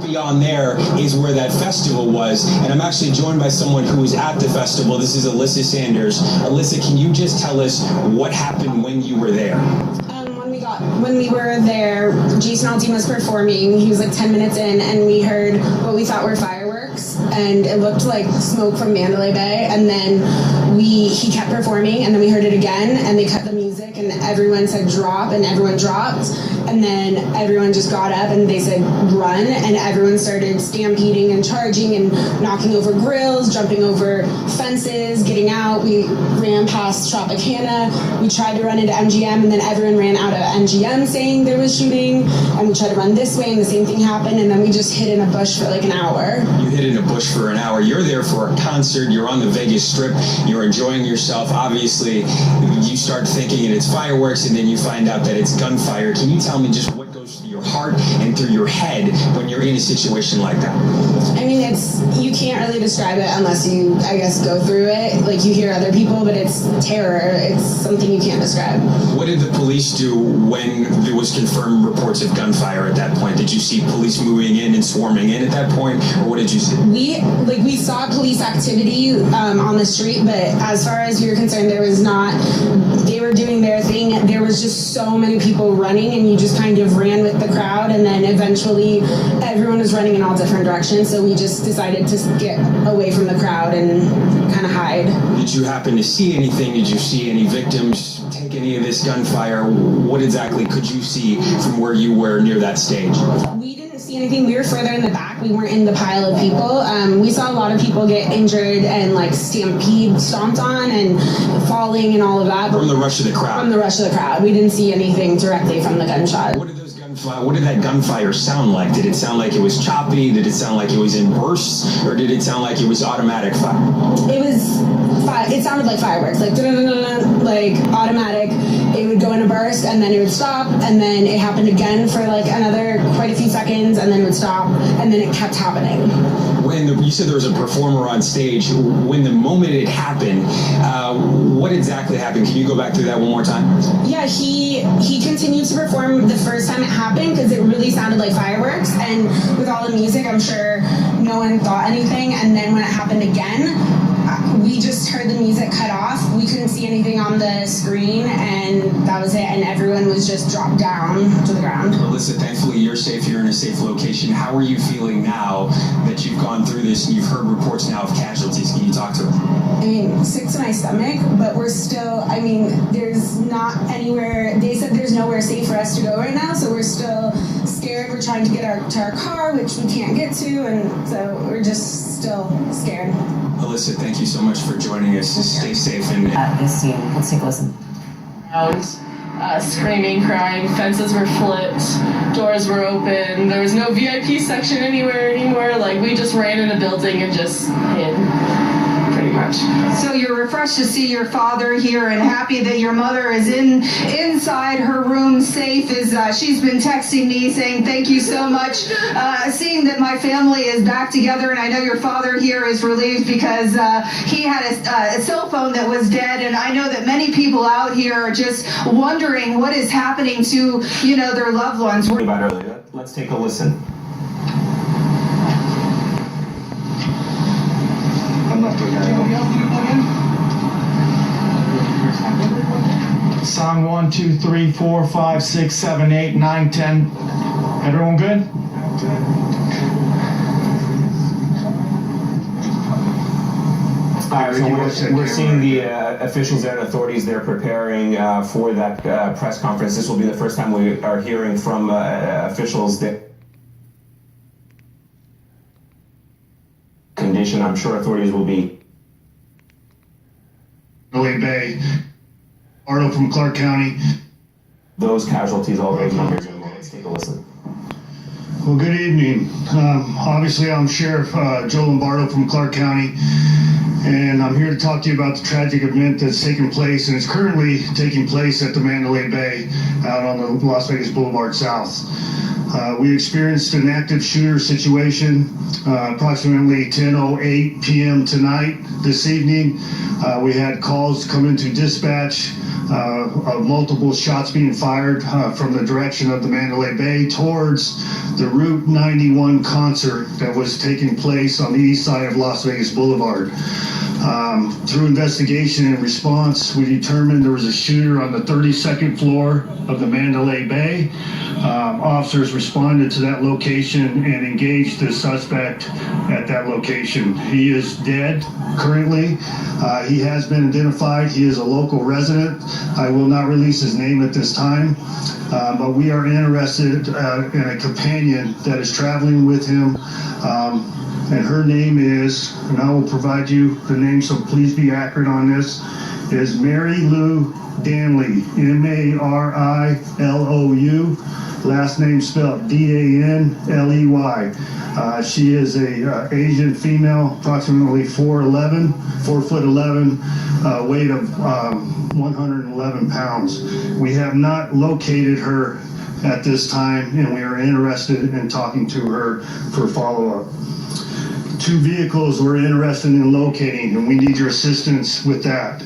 Beyond there is where that festival was, and I'm actually joined by someone who was at the festival. This is Alyssa Sanders. Alyssa, can you just tell us what happened when you were there? When we were there, Jason Aldean was performing. He was like 10 minutes in, and we heard what we thought were fireworks, and it looked like smoke from Mandalay Bay. And then he kept performing, and then we heard it again, and they cut the music, and everyone said drop, and everyone dropped. And then everyone just got up and they said run, and everyone started stampeding and charging and knocking over grills, jumping over fences, getting out. We ran past Tropicana. We tried to run into MGM, and then everyone ran out of MGM saying there was shooting, and we tried to run this way and the same thing happened, and then we just hid in a bush for like an hour. You hid in a bush for an hour. You're there for a concert. You're on the Vegas Strip. You're enjoying yourself. Obviously, you start thinking it's fireworks, and then you find out that it's gunfire. Can you tell me just what goes through your heart and through your head when you're in a situation like that? I mean, you can't really describe it unless you, I guess, go through it. Like, you hear other people, but it's terror. It's something you can't describe. What did the police do when there was confirmed reports of gunfire at that point? Did you see police moving in and swarming in at that point, or what did you see? We saw police activity on the street, but as far as we were concerned, there was not. They were doing their thing. There was just so many people running, and you just kind of ran with the crowd, and then eventually everyone was running in all different directions, so we just decided to get away from the crowd and kind of hide. Did you happen to see anything? Did you see any victims take any of this gunfire? What exactly could you see from where you were near that stage? We didn't see anything. We were further in the back. We weren't in the pile of people. We saw a lot of people get injured and like stomped on and falling and all of that. From the rush of the crowd? From the rush of the crowd. We didn't see anything directly from the gunshot. What did that gunfire sound like? Did it sound like it was choppy? Did it sound like it was in bursts? Or did it sound like it was automatic fire? It sounded like fireworks, like like automatic. It would go in a burst, and then it would stop, and then it happened again for like another quite a few seconds, and then it would stop, and then it kept happening. You said there was a performer on stage. When the moment it happened, what exactly happened? Can you go back through that one more time? Yeah, he continued to perform the first time it happened because it really sounded like fireworks, and with all the music, I'm sure no one thought anything. And then when it happened again, we just heard the music cut off. We couldn't see anything on the screen, and that was it. And everyone was just dropped down to the ground. Alyssa, thankfully you're safe. You're in a safe location. How are you feeling now that you've gone through this and you've heard reports now of casualties? Can you talk to them? I mean, sick to my stomach, but we're still, there's not anywhere, they said there's nowhere safe for us to go right now, so we're still scared. We're trying to get to our car, which we can't get to, and so we're just still scared. Alyssa, thank you so much for joining us. Stay safe. At this scene, let's take a listen. Screaming, crying, fences were flipped, doors were open, there was no VIP section anywhere anymore. Like, we just ran in a building and just hid, pretty much. So you're refreshed to see your father here and happy that your mother is inside her room safe. She's been texting me saying thank you so much, seeing that my family is back together, and I know your father here is relieved because he had a cell phone that was dead, and I know that many people out here are just wondering what is happening to their loved ones. About earlier. Let's take a listen. Song 1, 2, 3, 4, 5, 6, 7, 8, 9, 10. Everyone good? We're seeing the officials and authorities there preparing for that press conference. This will be the first time we are hearing from officials that condition. I'm sure authorities will be. Mandalay Bay, Arnold from Clark County. Those casualties already numbers. Let's take a listen. Well, good evening. Obviously, I'm Sheriff Joe Lombardo from Clark County, and I'm here to talk to you about the tragic event that's taken place, and it's currently taking place at the Mandalay Bay out on the Las Vegas Boulevard South. We experienced an active shooter situation approximately 10:08 p.m. tonight, this evening. We had calls come into dispatch of multiple shots being fired from the direction of the Mandalay Bay towards the Route 91 concert that was taking place on the east side of Las Vegas Boulevard. Through investigation and response, we determined there was a shooter on the 32nd floor of the Mandalay Bay. Officers responded to that location and engaged the suspect at that location. He is dead currently. He has been identified. He is a local resident. I will not release his name at this time, but we are interested in a companion that is traveling with him. And her name is, and I will provide you the name, so please be accurate on this, is Mary Lou Danley, Marilou, last name spelled Danley. She is a Asian female, approximately 4'11", weight of 111 pounds. We have not located her at this time, and we are interested in talking to her for follow-up. 2 vehicles we're interested in locating, and we need your assistance with that.